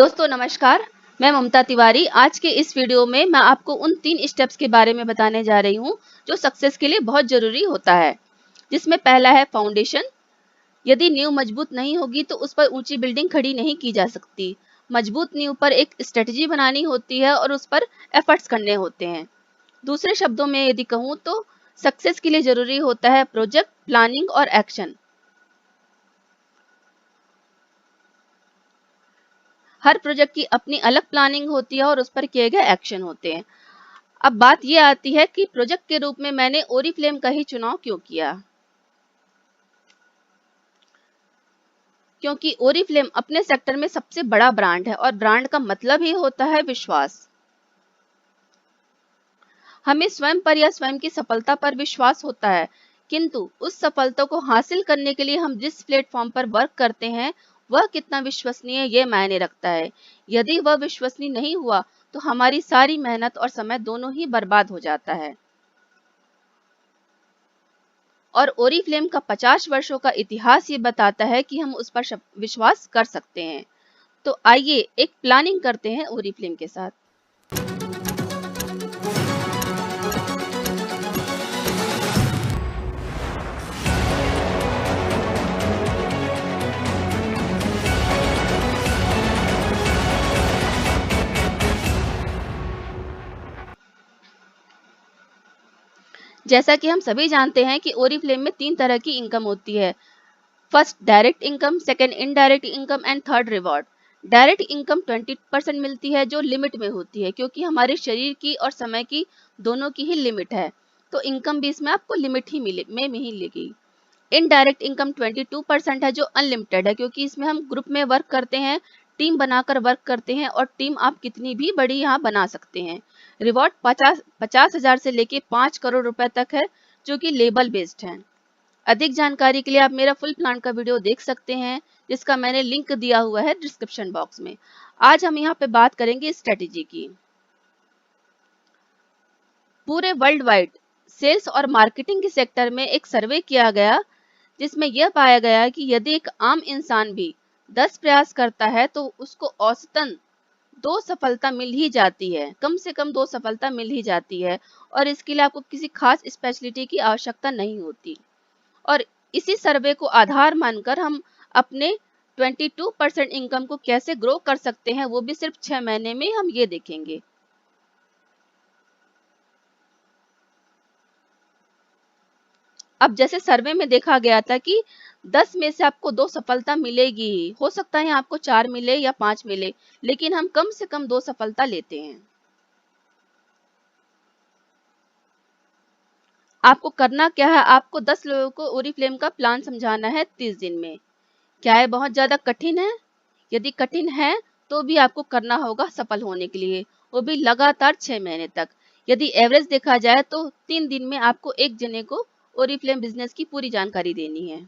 दोस्तों नमस्कार, मैं ममता तिवारी। आज के इस वीडियो में मैं आपको उन 3 स्टेप्स के बारे में बताने जा रही हूँ जो सक्सेस के लिए बहुत जरूरी होता है। जिसमें पहला है फाउंडेशन। यदि नींव मजबूत नहीं होगी तो उस पर ऊंची बिल्डिंग खड़ी नहीं की जा सकती। मजबूत नींव पर एक स्ट्रेटजी बनानी होती है और उस पर एफर्ट्स करने होते हैं। दूसरे शब्दों में यदि कहूँ तो सक्सेस के लिए जरूरी होता है प्रोजेक्ट, प्लानिंग और एक्शन। हर प्रोजेक्ट की अपनी अलग प्लानिंग होती है और उस पर किए गए एक्शन होते हैं। अब बात ये आती है कि प्रोजेक्ट के रूप में मैंने ओरिफ्लेम का ही चुनाव क्यों किया। क्योंकि ओरिफ्लेम अपने सेक्टर में सबसे बड़ा ब्रांड है और ब्रांड का मतलब ही होता है विश्वास। हमें स्वयं पर या स्वयं की सफलता पर विश्वास होता है, किंतु उस सफलता को हासिल करने के लिए हम जिस प्लेटफॉर्म पर वर्क करते हैं वह कितना विश्वसनीय है ये मायने रखता है। यदि वह विश्वसनीय नहीं हुआ तो हमारी सारी मेहनत और समय दोनों ही बर्बाद हो जाता है। और ओरिफ्लेम का 50 वर्षों का इतिहास ये बताता है कि हम उस पर विश्वास कर सकते हैं। तो आइए एक प्लानिंग करते हैं ओरिफ्लेम के साथ। जैसा कि हम सभी जानते हैं कि ओरिफ्लेम में 3 तरह की इनकम होती है। First direct income, second indirect income and third reward. Direct income 20% मिलती है जो लिमिट में होती है, क्योंकि हमारे शरीर की और समय की दोनों की ही लिमिट है। तो इनकम भी इसमें आपको लिमिट ही मिलेगी। इनडायरेक्ट इनकम 22% है जो अनलिमिटेड है, क्योंकि इसमें हम ग्रुप में वर्क करते हैं, टीम बनाकर वर्क करते हैं और टीम आप कितनी भी बड़ी यहाँ बना सकते हैं। रिवॉर्ड 50,000 से लेके 5 करोड़ रुपए तक है, जो कि लेबल बेस्ड है। अधिक जानकारी के लिए आप मेरा फुल प्लान का वीडियो देख सकते हैं, जिसका मैंने लिंक दिया हुआ है डिस्क्रिप्शन बॉक्स में। आज हम यहाँ पे बात करेंगे स्ट्रेटेजी की। पूरे वर्ल्ड वाइड सेल्स और मार्केटिंग के सेक्टर में एक सर्वे किया गया, जिसमें यह पाया गया कि यदि एक आम इंसान भी 10 प्रयास करता है तो उसको औसतन 2 सफलता मिल ही जाती है, कम से कम 2 सफलता मिल ही जाती है। और इसके लिए आपको किसी खास स्पेशलिटी की आवश्यकता नहीं होती। और इसी सर्वे को आधार मानकर हम अपने 22% इनकम को कैसे ग्रो कर सकते हैं, वो भी सिर्फ 6 महीने में हम ये देखेंगे। अब जैसे सर्वे में देखा गया था कि 10 में से आपको 2 सफलता मिलेगी ही। हो सकता है आपको 4 मिले या 5 मिले, लेकिन हम कम से कम 2 सफलता लेते हैं। आपको करना क्या है, आपको 10 लोगों को ओरिफ्लेम का प्लान समझाना है 30 दिन में। क्या ये बहुत ज्यादा कठिन है? यदि कठिन है तो भी आपको करना होगा सफल होने के लिए, वो भी लगातार 6 महीने तक। यदि एवरेज देखा जाए तो 3 दिन में आपको एक जने को ओरिफ्लेम बिजनेस की पूरी जानकारी देनी है।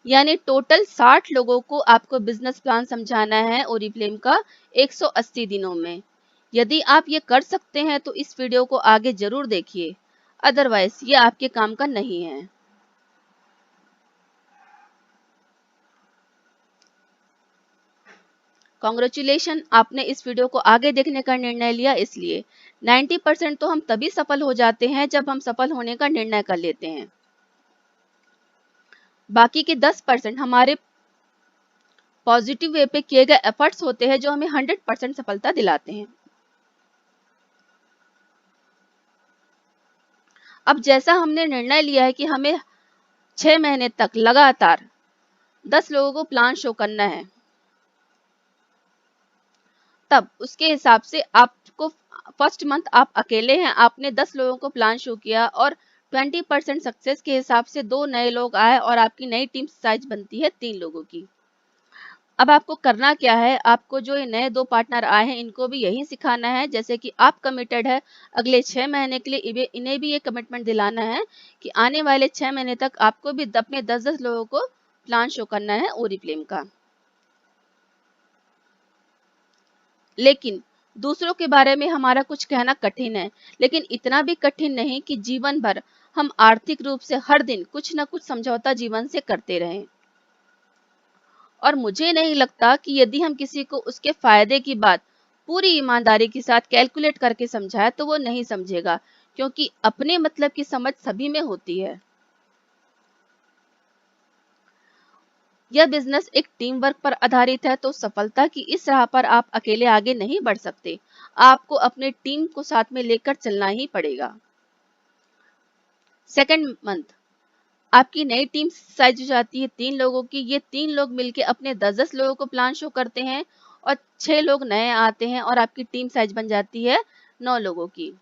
यानी टोटल 60 लोगों को आपको बिजनेस प्लान समझाना है ओरिफ्लेम का 180 दिनों में। यदि आप ये कर सकते हैं तो इस वीडियो को आगे जरूर देखिए, अदरवाइज ये आपके काम का नहीं है। कॉन्ग्रेचुलेशन, आपने इस वीडियो को आगे देखने का निर्णय लिया। इसलिए 90% तो हम तभी सफल हो जाते हैं जब हम सफल होने का निर्णय कर लेते हैं। बाकी के 10% हमारे पॉजिटिव वे पे किए गए एफर्ट्स होते हैं जो हमें 100% सफलता दिलाते हैं। अब जैसा हमने निर्णय लिया है कि हमें 6 महीने तक लगातार 10 लोगों को प्लान शो करना है, तब उसके हिसाब से आपको फर्स्ट मंथ आप अकेले हैं, आपने 10 लोगों को प्लान शो किया और 20% सक्सेस के हिसाब से 2 नए लोग आए और आपकी नई टीम साइज बनती है 3 लोगों की। अब आपको करना क्या है, आपको जो ये नए 2 पार्टनर आए हैं इनको भी यही सिखाना है, जैसे कि आप कमिटेड है अगले 6 महीने के लिए, इन्हें भी ये कमिटमेंट दिलाना है कि आने वाले 6 महीने तक आपको भी अपने 10-10 लोगों को प्लान शो करना है ओरिफ्लेम का। लेकिन दूसरों के बारे में हमारा कुछ कहना कठिन है, लेकिन इतना भी कठिन नहीं कि जीवन भर हम आर्थिक रूप से हर दिन कुछ न कुछ समझौता जीवन से करते रहें। और मुझे नहीं लगता कि यदि हम किसी को उसके फायदे की बात पूरी ईमानदारी के साथ कैलकुलेट करके समझाए तो वो नहीं समझेगा, क्योंकि अपने मतलब की समझ सभी में होती है। यह बिजनेस एक टीम वर्क पर आधारित है, तो सफलता की इस राह पर आप अकेले आगे नहीं बढ़ सकते। आपको अपने टीम को साथ में लेकर चलना ही पड़ेगा। सेकेंड मंथ आपकी नई टीम साइज हो जाती है 3 लोगों की। ये 3 लोग मिलके अपने 10-10 लोगों को प्लान शो करते हैं और 6 लोग नए आते हैं और आपकी टीम साइज बन जाती है 9 लोगों की।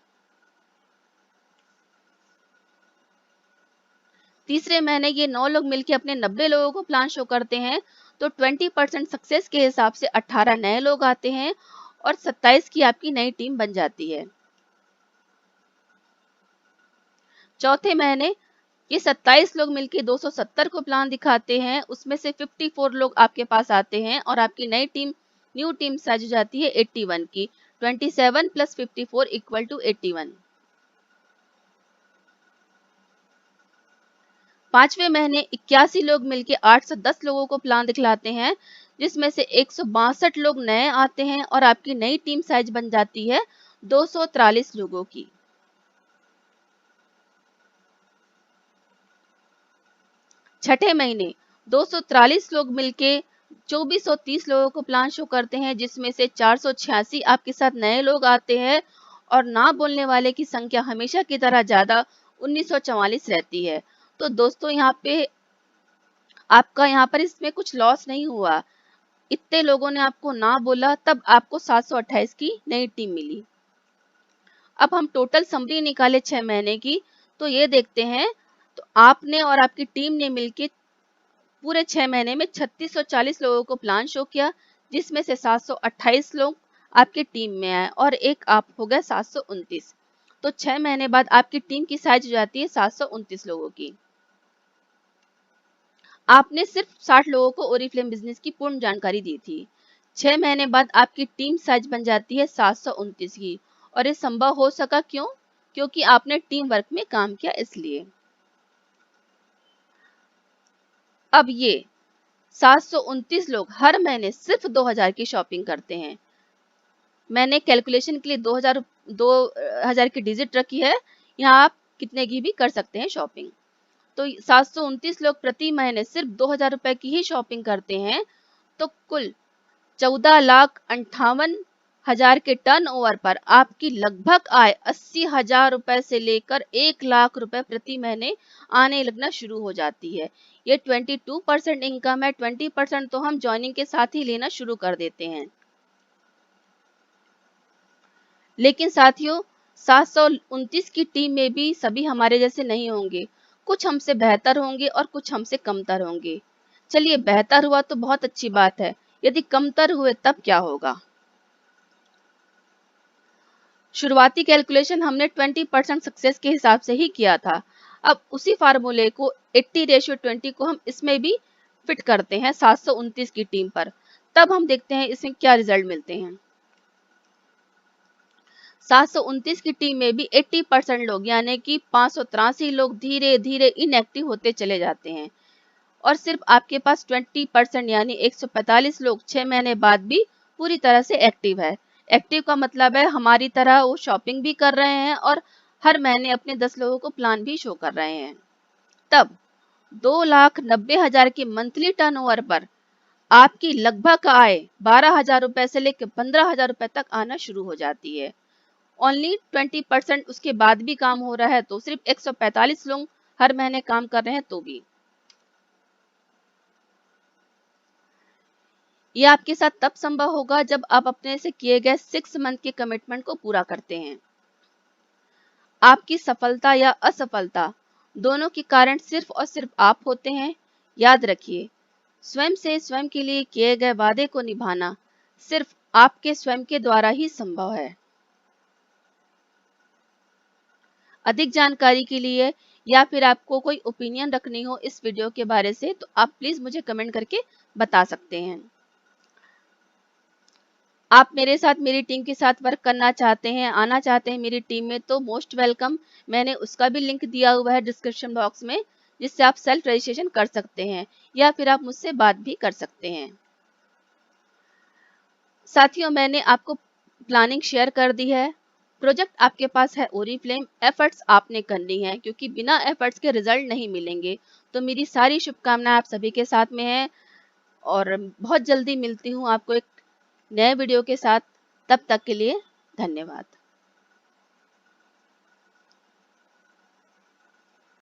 तीसरे महीने ये 9 लोग मिलके अपने 90 लोगों को प्लान शो करते हैं, तो 20% सक्सेस के हिसाब से 18 नए लोग आते हैं और 27 की आपकी नई टीम बन जाती है। चौथे महीने ये 27 लोग मिलके 270 को प्लान दिखाते हैं, उसमें से 54 लोग आपके पास आते हैं और आपकी न्यू टीम साइज हो जाती है 81 की। 27 प्लस 54 इक्वल टू 81। पांचवें महीने 81 लोग मिलके 810 लोगों को प्लान दिखलाते हैं, जिसमें से 162 लोग नए आते हैं और आपकी नई टीम साइज बन जाती है 243 लोगों की। छठे महीने 243 लोग मिलके 2430 लोगों को प्लान शो करते हैं, जिसमें से 486 आपके साथ नए लोग आते हैं और ना बोलने वाले की संख्या हमेशा की तरह ज्यादा 1944 रहती है। तो दोस्तों यहाँ पर इसमें कुछ लॉस नहीं हुआ। इतने लोगों ने आपको ना बोला, तब आपको 728 की नई टीम मिली। अब हम टोटल समरी निकाले 6 महीने की, तो ये देखते हैं। तो आपने और आपकी टीम ने मिलके पूरे 6 महीने में 3640 लोगों को प्लान शो किया, जिसमें से 728 लोग आपकी टीम में आए और एक आप हो गए 729। तो 6 महीने बाद आपकी टीम की साइज हो जाती है 729 लोगों की। आपने सिर्फ 60 लोगों को ओरिफ्लेम बिजनेस की पूर्ण जानकारी दी थी। 6 महीने बाद आपकी टीम साइज बन जाती है 729 की। और ये संभव हो सका क्यों? क्योंकि आपने टीम वर्क में काम किया, इसलिए। अब ये 729 लोग हर महीने सिर्फ 2000 की शॉपिंग करते हैं। मैंने कैलकुलेशन के लिए 2000 की डिजिट रखी है। यहाँ आप कितने की भी कर सकते हैं शॉपिंग। तो 729 लोग प्रति महीने सिर्फ 2000 रुपए की ही शॉपिंग करते हैं, तो कुल 14,58,000 के टर्नओवर पर आपकी लगभग आय 80,000 रुपए से लेकर 1,00,000 रुपए प्रति महीने आने लगना शुरू हो जाती है। ये 22% इनकम है। 20% तो हम ज्वाइनिंग के साथ ही लेना शुरू कर देते हैं। लेकिन साथियों, 729 की टीम में भी सभी हमारे जैसे नहीं होंगे। कुछ हमसे बेहतर होंगे और कुछ हमसे कमतर होंगे। चलिए, बेहतर हुआ तो बहुत अच्छी बात है। यदि कमतर हुए तब क्या होगा? शुरुआती कैलकुलेशन हमने 20% सक्सेस के हिसाब से ही किया था। अब उसी फार्मूले को 80:20 को हम इसमें भी फिट करते हैं 729 की टीम पर। तब हम देखते हैं इसमें क्या रिजल्ट मिलते हैं। 729 की टीम में भी 80% लोग यानी कि 583 लोग धीरे धीरे इनएक्टिव होते चले जाते हैं और सिर्फ आपके पास 20% यानी 145 लोग 6 महीने बाद भी पूरी तरह से एक्टिव है। एक्टिव का मतलब है हमारी तरह वो शॉपिंग भी कर रहे हैं और हर महीने अपने 10 लोगों को प्लान भी शो कर रहे हैं। तब 2,90,000 की मंथली टर्नओवर पर आपकी लगभग आय 12,000 रुपए से लेकर 15,000 रुपए तक आना शुरू हो जाती है। ओनली 20% उसके बाद भी काम हो रहा है, तो सिर्फ 145 लोग हर महीने काम कर रहे हैं तो भी। ये आपके साथ तब संभव होगा जब आप अपने से किए गए 6 मंथ के कमिटमेंट को पूरा करते हैं। आपकी सफलता या असफलता दोनों के कारण सिर्फ और सिर्फ आप होते हैं। याद रखिए, स्वयं से स्वयं के लिए किए गए वादे को निभाना सिर्फ आपके स्वयं के द्वारा ही संभव है। अधिक जानकारी के लिए या फिर आपको कोई ओपिनियन रखनी हो इस वीडियो के बारे से, तो आप प्लीज मुझे कमेंट करके बता सकते हैं। आप मेरे साथ मेरी टीम के साथ वर्क करना चाहते हैं, आना चाहते हैं मेरी टीम में, तो मोस्ट वेलकम। मैंने उसका भी लिंक दिया हुआ है डिस्क्रिप्शन बॉक्स में, जिससे आप सेल्फ रजिस्ट्रेशन कर सकते हैं या फिर आप मुझसे बात भी कर सकते हैं। साथियों, मैंने आपको प्लानिंग शेयर कर दी है। प्रोजेक्ट आपके पास है ओरिफ्लेम, एफर्ट्स आपने करनी है क्योंकि बिना एफर्ट्स के रिजल्ट नहीं मिलेंगे। तो मेरी सारी शुभकामनाएं आप सभी के साथ में है और बहुत जल्दी मिलती हूँ आपको एक नए वीडियो के साथ। तब तक के लिए धन्यवाद।